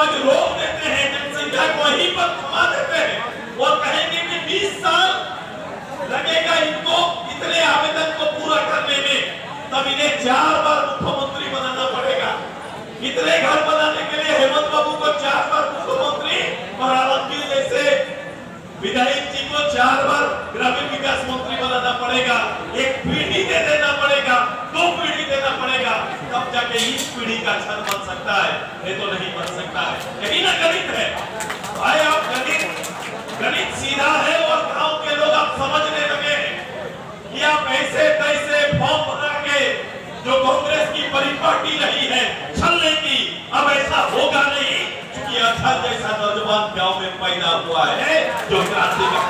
आज रोक देते हैं, जनसंख्या को वहीं पर थमा देते हैं और कहेंगे कि 20 साल लगेगा इनको इतने आवेदन को पूरा करने में, तब इन्हें 4 बार मुख्यमंत्री बनाना पड़ेगा। इतने घर बनाने के लिए हेमंत बाबू को 4 बार मुख्यमंत्री और आलमगीर जैसे विधायक जी को 4 बार ग्रामीण विकास मंत्री बनाना पड़ेगा। एक पीढ़ी दे देना पड़ेगा, 2 पीढ़ी देना पड़ेगा, तब जाके इस पीढ़ी का क्षण बन सकता है, ये तो नहीं बन सकता है। यही ना गणित है भाई। आप गणित सीधा है और गांव के लोग आप समझने लगे हैं कि आप ऐसे तैसे फॉर्म भरा के जो कांग्रेस की परिपाटी रही है छलने की, अब ऐसा होगा नहीं, क्योंकि अक्षर जैसा नौजवान गांव में पैदा हुआ है जो क्रांति का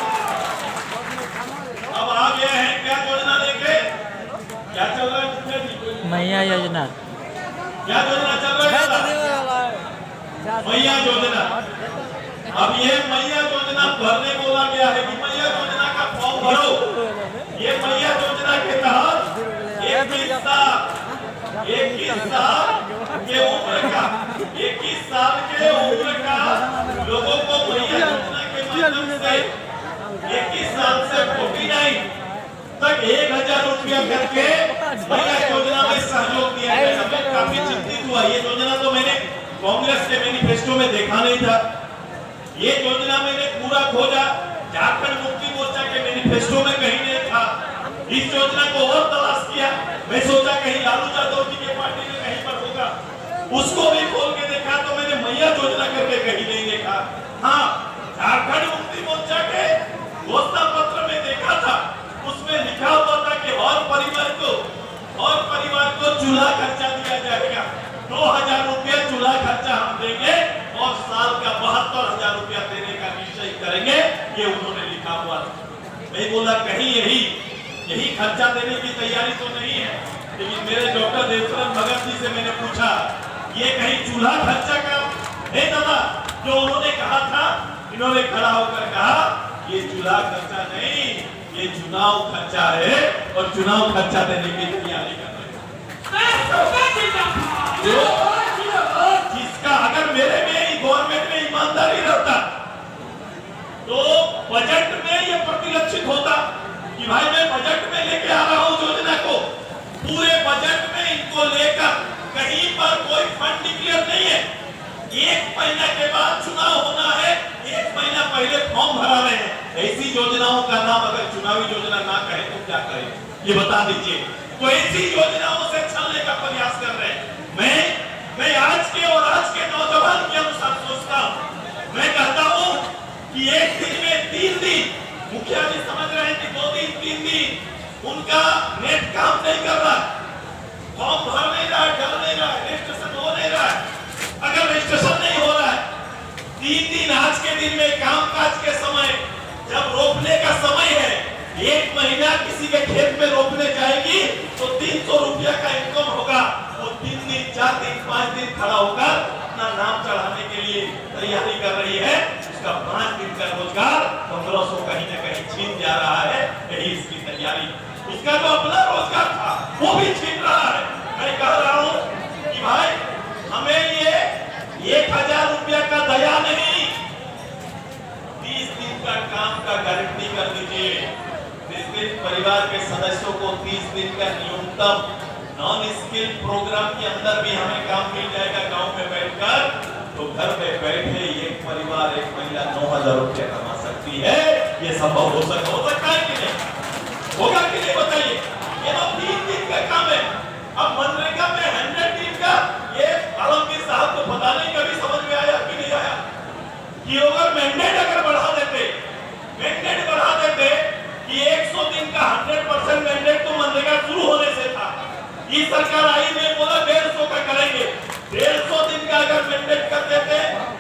अब आ गया है। क्या योजना लेके क्या चल रहा है? मैया योजना। क्या योजना चल रहा है? मैया योजना। अब ये मैया योजना भरने बोला गया है कि मैया योजना का फॉर्म भरो। ये मैया योजना के तहत 21 साल के उम्र का लोगों को मैया योजना के माध्यम से 21 साल से 49 तक 1000 रुपया करके मैया योजना में सहयोग दिया गया। मैं काफी चिंतित हुआ। ये योजना तो मैंने कांग्रेस के मैनिफेस्टो में देखा नहीं था। ये योजना मैंने पूरा खोजा, झारखंड मुक्ति मोर्चा के मैनिफेस्टो में कहीं नहीं था। इस योजना को और तलाश किया, मैं सोचा कहीं लालू यादव जी के पार्टी में कहीं पर होगा, उसको भी खोल के देखा तो मैंने मैया योजना करके कहीं नहीं देखा। हाँ, झारखंड मुक्ति मोर्चा के घोषणा पत्र में देखा था, उसमें लिखा हुआ था कि हर परिवार को चूल्हा खर्चा दिया जाएगा, 2000 रुपया चूल्हा खर्चा हम देंगे और साल का 72,000 रुपया देने का निश्चय करेंगे, ये उन्होंने लिखा हुआ था। मैं बोला कहीं यही खर्चा देने की तैयारी तो नहीं है, लेकिन मेरे डॉक्टर देवचरण भगत जी से मैंने पूछा ये कहीं चूल्हा खर्चा का है दादा जो उन्होंने कहा था? इन्होंने खड़ा होकर कहा ये चूल्हा खर्चा नहीं, ये चुनाव खर्चा है और चुनाव खर्चा देने की तैयारी कर रहे हैं। जिसका अगर मेरे में गवर्नमेंट में ईमानदारी रहता तो बजट में ये प्रतिलक्षित होता कि भाई मैं बजट में लेके आ रहा हूं योजना को, पूरे बजट में इनको लेकर कहीं पर कोई फंड डिक्लेयर नहीं है। 1 महीना के बाद चुनाव होना है, 1 महीना पहले फॉर्म भरा रहे हैं। ऐसी योजनाओं का नाम अगर चुनावी योजना ना कहे तो क्या करें, ये बता दीजिए। तो ऐसी योजनाओं से छलने का प्रयास कर रहे हैं। मैं आज के नौजवान के अनुसार सोचता हूं, मैं कहता हूं कि एक दिन में 3 दिन, मुखिया जी समझ रहे हैं कि 2 दिन 3 दिन उनका नेट काम नहीं कर रहा, फॉर्म भर नहीं रहा, डल नहीं रहा, रजिस्ट्रेशन हो नहीं रहा है। अगर रजिस्ट्रेशन नहीं हो रहा है, 3 दिन आज के दिन में कामकाज के समय जब रोपने का समय है, 1 महीना किसी के खेत में रोपने जाएगी तो 300 रुपया का इनकम होगा। वो 3 दिन 4 दिन 5 दिन खड़ा होकर अपना नाम चढ़ाने के लिए तैयारी कर रही है। उसका 5 दिन का रोजगार 1500 कहीं न कहीं छीन जा रहा है। यही इसकी तैयारी। उसका जो अपना रोजगार था वो भी छीन रहा है। मैं कह रहा हूँ कि भाई हमें ये 1000 रुपया का दया नहीं, 30 दिन का काम का गारंटी कर दीजिए। 30 दिन परिवार के सदस्यों को 30 दिन का न्यूनतम नॉन स्किल प्रोग्राम के अंदर भी हमें काम मिल जाएगा। गांव में बैठकर तो घर में बैठे एक परिवार एक महिला 9000 रुपया कमा सकती है। ये संभव हो सकता है कि नहीं? होगा कि नहीं बताइए? ये तो 3 दिन का काम है। अब मनरेगा में 100 दिन का, ये आलमगीर साहब को पता नहीं कभी समझ में आया कि नहीं आया कि अगर मैंडेट बढ़ा देते कि 100 दिन का 100% मैंडेट तो मनरेगा शुरू होने से था। ये सरकार आई में बोला 150 का करेंगे, 150 दिन का अगर मैंडेट कर देते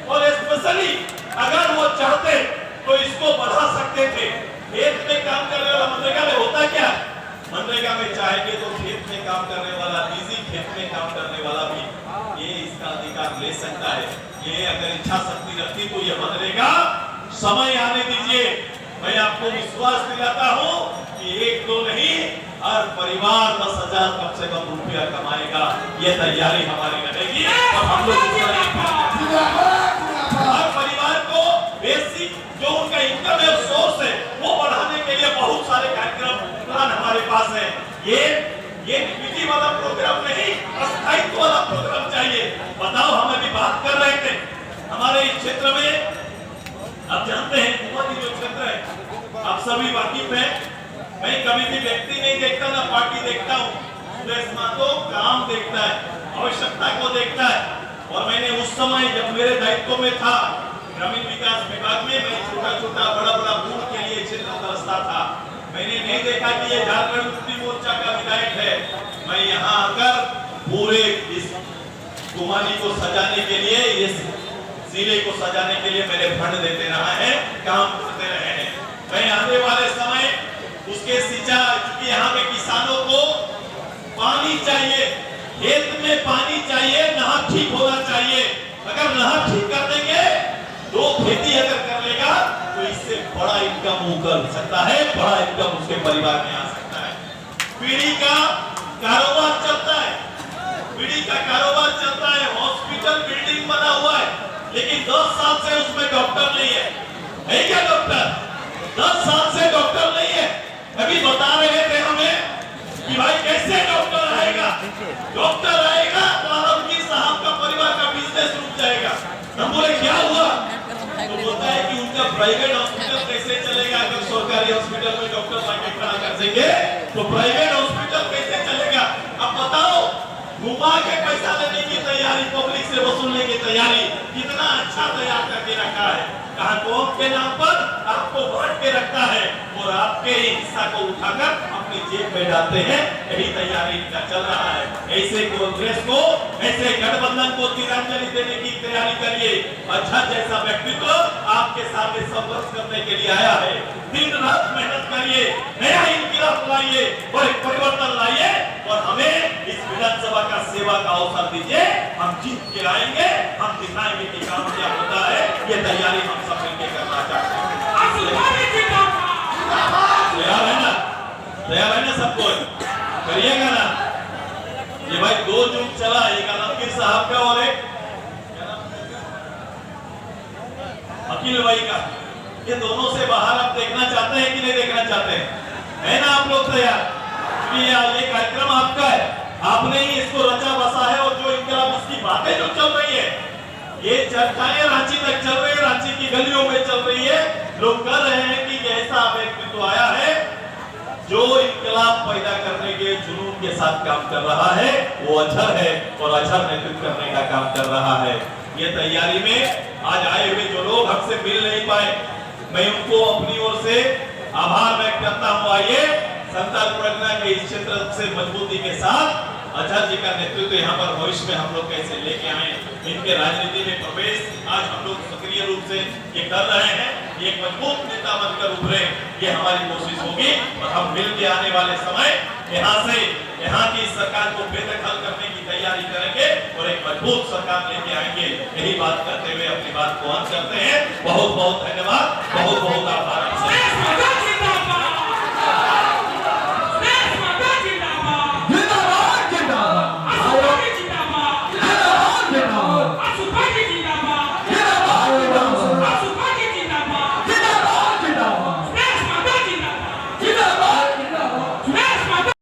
और स्पेशली अगर वो चाहते तो इसको बढ़ा सकते थे। खेत में काम करने वाला मनरेगा में होता क्या? मनरेगा में चाहेंगे तो खेत में काम करने वाला, निजी खेत में काम करने वाला भी ये इसका अधिकार ले सकता है। ये अगर इच्छा शक्ति रखती तो ये मनरेगा समय आने दीजिए। मैं आपको विश्वास दिलाता हूँ कि 1-2 नहीं, हर परिवार 10,000 कम से कम रुपया कमाएगा। ये तैयारी हमारी रहेगी और हम लोग जो उनका इनकम है सोर्स है वो बढ़ाने के लिए बहुत सारे कार्यक्रम प्लान हमारे पास है। ये निधि वाला प्रोग्राम नहीं, स्थायित्व वाला प्रोग्राम चाहिए। बताओ, हम अभी बात कर रहे थे हमारे इस क्षेत्र में, आप जानते हैं कुमारी जो क्षेत्र है आप सभी वाकिफ हैं। मैं कभी भी व्यक्ति नहीं देखता ना पार्टी देखता हूँ, सुरेश महतो काम देखता है, आवश्यकता को देखता है। और मैंने उस समय जब मेरे दायित्व में था ग्रामीण विकास विभाग में, मैं छोटा छोटा बड़ा बड़ा बूथ के लिए क्षेत्र तरसता था। मैंने नहीं देखा कि ये झारखंड मुक्ति मोर्चा का विधायक है। मैं यहाँ आकर पूरे इस कुमारी को सजाने के लिए, इस जिले को सजाने के लिए मेरे फंड देते रहा है, काम करते रहे हैं। मैं आने वाले समय उसके सिंचाई, क्योंकि यहाँ पे किसानों को पानी चाहिए, खेत में पानी चाहिए, नहर ठीक होना चाहिए। अगर नहर ठीक कर देंगे तो खेती अगर कर लेगा तो इससे बड़ा इनकम वो कर सकता है, बड़ा इनकम उसके परिवार में आ सकता है। पीढ़ी का कारोबार चलता है, पीढ़ी का कारोबार चलता है। हॉस्पिटल बिल्डिंग बना हुआ है लेकिन 10 साल से उसमें डॉक्टर नहीं है क्या डॉक्टर? 10 साल से डॉक्टर नहीं है। अभी बता रहे थे हमें कि भाई कैसे डॉक्टर आएगा, डॉक्टर आएगा तो आलमगीर साहब का परिवार का बिजनेस रुक जाएगा। हम बोले क्या हुआ? तो बोलता है कि उनका प्राइवेट हॉस्पिटल कैसे चलेगा? अगर सरकारी हॉस्पिटल में डॉक्टर लाके खड़ा कर देंगे तो प्राइवेट हॉस्पिटल कैसे चलेगा? अब बताओ, घुमा के पैसा लेने की तैयारी, पब्लिक से वसूलने की तैयारी, कितना अच्छा तैयार करके रखा है। कहा कौम के नाम पर आपको बांट के रखता है और आपके हिस्सा को उठाकर अपनी जेब में डालते हैं। यही तैयारी इनका चल रहा है। ऐसे कांग्रेस को, ऐसे गठबंधन को तिरंजलि देने की तैयारी करिए। अच्छा जैसा व्यक्तित्व आपके सामने संघर्ष करने के लिए आया है, दिन रात मेहनत करिए, नया इंकलाब लाइए और एक परिवर्तन लाइए और हमें इस विधानसभा का सेवा का अवसर दीजिए। हम जीत के आएंगे, हम दिखाएंगे कि काम क्या होता है। ये तैयारी हम सब मिलकर करना चाहते हैं। तैयार है ना? तैयार है ना सब कोई? करिएगा ना? ये भाई 2 जुग चला, एक आलमगीर साहब का और एक अखिल भाई का। ये दोनों से बाहर आप देखना चाहते हैं कि नहीं देखना चाहते हैं? है ना आप लोग तैयार? ये कार्यक्रम आपका है, आपने ही इसको रचा बसा है। और जो इनकलाब इसकी बातें जो चल रही है, ये चर्चाएं रांची तक चल रही है, रांची की गलियों में चल रही है। लोग कह रहे हैं कि ऐसा व्यक्तित्व आया है जो इनकलाब पैदा करने के जुनून के साथ काम कर रहा है, वो अजहर है और अजहर नेतृत्व करने का काम कर रहा है। ये तैयारी में आज आए हुए जो लोग हमसे मिल नहीं पाए, मैं उनको अपनी ओर से आभार व्यक्त करता हूँ। आइए संताल परगना के इस क्षेत्र से मजबूती के साथ अजहर जी का नेतृत्व यहाँ पर भविष्य में हम लोग कैसे लेके आए, इनके राजनीति में प्रवेश आज हम लोग सक्रिय रूप से ये कर रहे हैं। एक मजबूत नेता बनकर उभरे, ये हमारी कोशिश होगी और हम मिल के आने वाले समय यहाँ की सरकार को बेदखल करने की तैयारी करेंगे और एक मजबूत सरकार लेके आएंगे। यही बात करते हुए अपनी बात को अंत करते हैं। बहुत बहुत धन्यवाद, बहुत बहुत आभार।